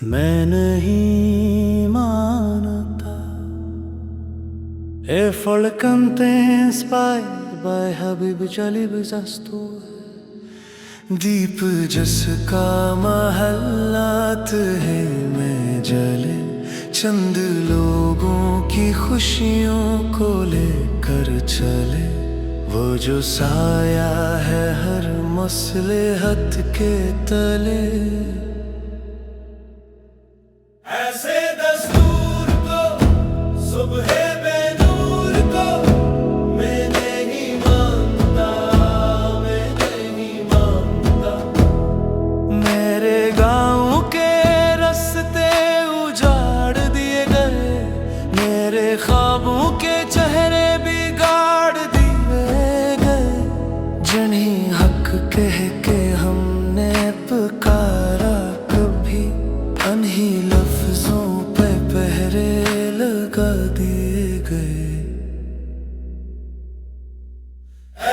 मैं नहीं मानता Folgen inspired by Habib Jalib दीप जिसका महल्लात है में जले चंद लोगों की खुशियों को लेकर चले वो जो साया है हर मसलहत के तले ऐसे दस्तूर को सुबह बेनूर को मैं नहीं मानता मेरे गाँव के रास्ते उजाड़ दिए गए मेरे ख्वाबों के चेहरे बिगाड़ दिए गए जिन्हीं हक कह के हमने पुकारा कभी अनही लफ्जों पे पहरे लगा दिए गए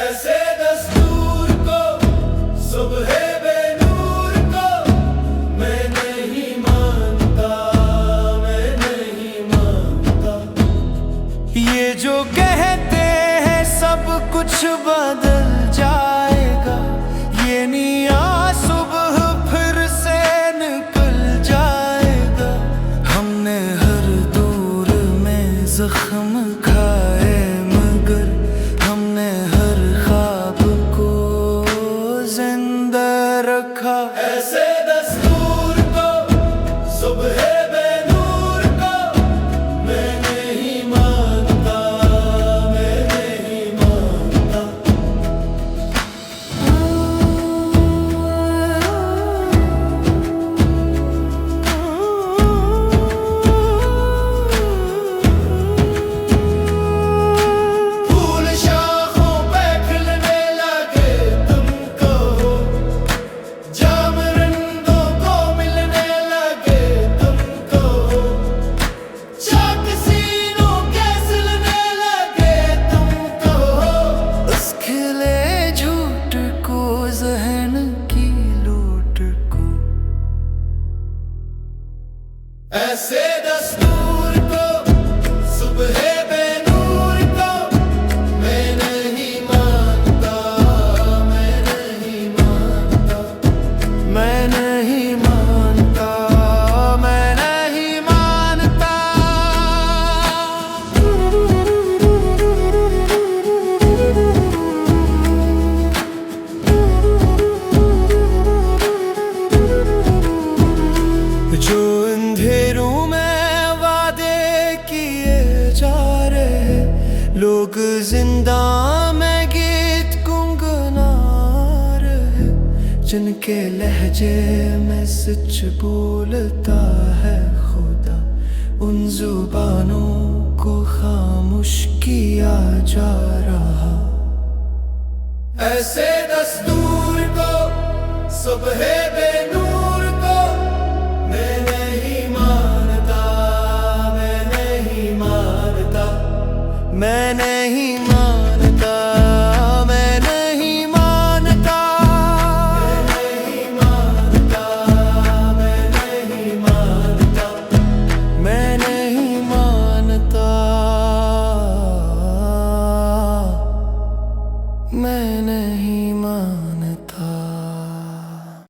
ऐसे दस्तूर को सुबह ये जो कहते हैं सब कुछ बदल जाएगा ये निया सुबह फिर से निकल जाएगा हमने हर दौर में जख्म खाए मगर हमने हर ख्वाब को जिंदा रखा ऐसे दस्तूर को सुबह ऐसे दस्तूर को सुबह बेनूर को मैं नहीं मानता मैं नहीं मानता मैं नहीं मानता मैं नहीं मानता जो अंधेरों में वादे किए जा रहे लोग जिंदा में गीत गुनगुना रहे जिनके लहजे में सच बोलता है खुदा उन जुबानों को खामोश किया जा रहा ऐसे दस्तूर को सुबह